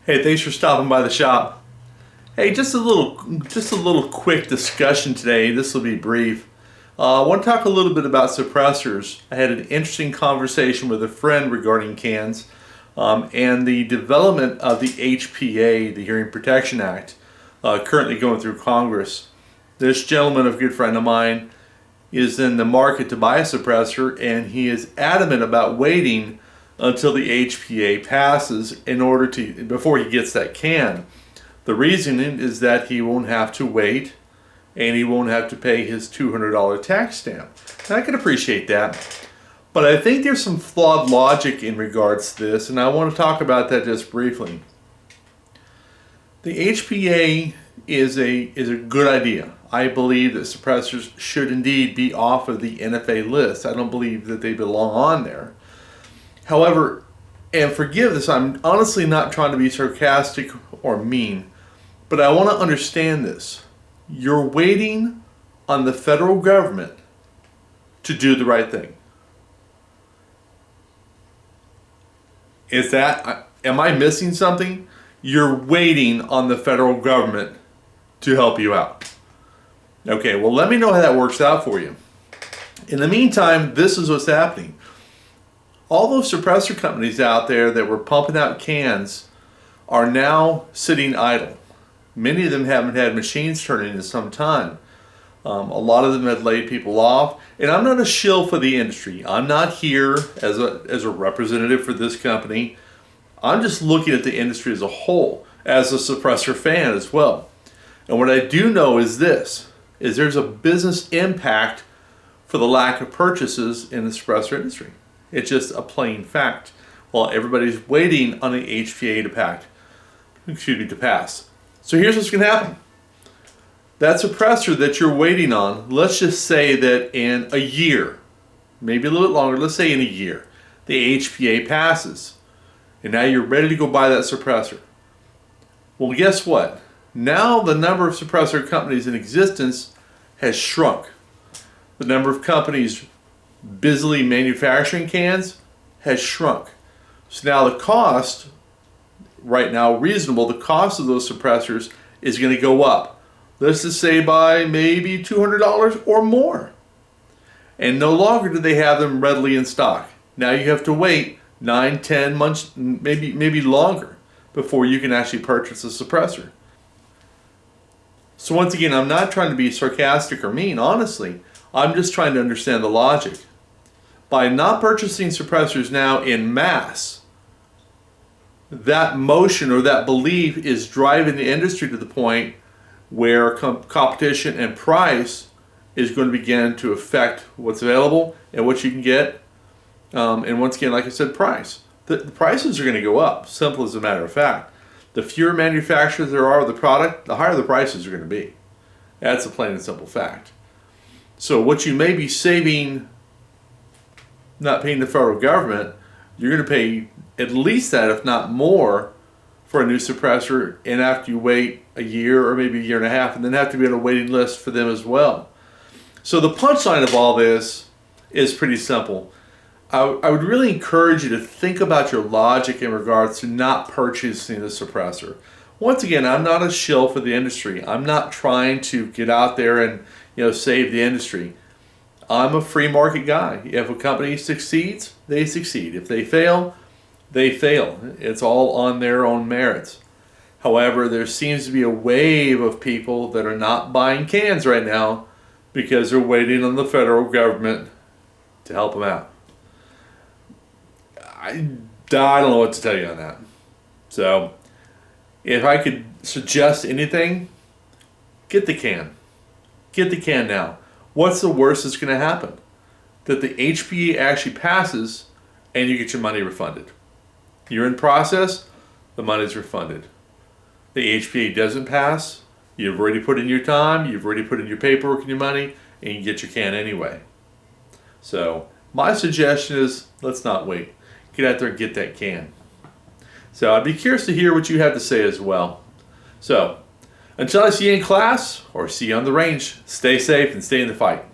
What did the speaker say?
Hey, thanks for stopping by the shop. Hey, just a little quick discussion today. This will be brief. I want to talk a little bit about suppressors. I had an interesting conversation with a friend regarding cans and the development of the HPA, the Hearing Protection Act, currently going through Congress. This gentleman, a good friend of mine, is in the market to buy a suppressor, and he is adamant about waiting until the HPA passes in order to before he gets that can. The reasoning is that he won't have to wait and he won't have to pay his $200 tax stamp. And I can appreciate that. But I think there's some flawed logic in regards to this, and I want to talk about that just briefly. The HPA is a good idea. I believe that suppressors should indeed be off of the NFA list. I don't believe that they belong on there. However, and forgive this, I'm honestly not trying to be sarcastic or mean, but I want to understand this. You're waiting on the federal government to do the right thing. Am I missing something? You're waiting on the federal government to help you out. Okay, well, let me know how that works out for you. In the meantime, this is what's happening. All those suppressor companies out there that were pumping out cans are now sitting idle. Many of them haven't had machines turning in some time. A lot of them have laid people off. And I'm not a shill for the industry. I'm not here as a representative for this company. I'm just looking at the industry as a whole, as a suppressor fan as well. And what I do know is this, is there's a business impact for the lack of purchases in the suppressor industry. It's just a plain fact. While everybody's waiting on the HPA to pass. So here's what's going to happen. That suppressor that you're waiting on, let's just say that in a year, maybe a little bit longer, let's say in a year, the HPA passes. And now you're ready to go buy that suppressor. Well, guess what? Now the number of suppressor companies in existence has shrunk. The number of companies busily manufacturing cans has shrunk. So now the cost, right now reasonable, the cost of those suppressors is going to go up. Let's just say by maybe $200 or more. And no longer do they have them readily in stock. Now you have to wait 9, 10 months, maybe longer before you can actually purchase a suppressor. So once again, I'm not trying to be sarcastic or mean, honestly. I'm just trying to understand the logic. By not purchasing suppressors now in mass, that motion or that belief is driving the industry to the point where competition and price is going to begin to affect what's available and what you can get. And once again, like I said, price. The prices are going to go up, simple as a matter of fact. The fewer manufacturers there are of the product, the higher the prices are going to be. That's a plain and simple fact. So what you may be saving not paying the federal government, you're going to pay at least that, if not more, for a new suppressor, and after you wait a year or maybe a year and a half, and then have to be on a waiting list for them as well. So the punchline of all this is pretty simple. I would really encourage you to think about your logic in regards to not purchasing a suppressor. Once again, I'm not a shill for the industry. I'm not trying to get out there and save the industry. I'm a free market guy. If a company succeeds, they succeed. If they fail, they fail. It's all on their own merits. However, there seems to be a wave of people that are not buying cans right now because they're waiting on the federal government to help them out. I don't know what to tell you on that. So, if I could suggest anything, get the can. Get the can now. What's the worst that's going to happen? That the HPA actually passes and you get your money refunded. You're in process, the money's refunded. The HPA doesn't pass, you've already put in your time, you've already put in your paperwork and your money, and you get your can anyway. So my suggestion is, let's not wait. Get out there and get that can. So I'd be curious to hear what you have to say as well. So until I see you in class or see you on the range, stay safe and stay in the fight.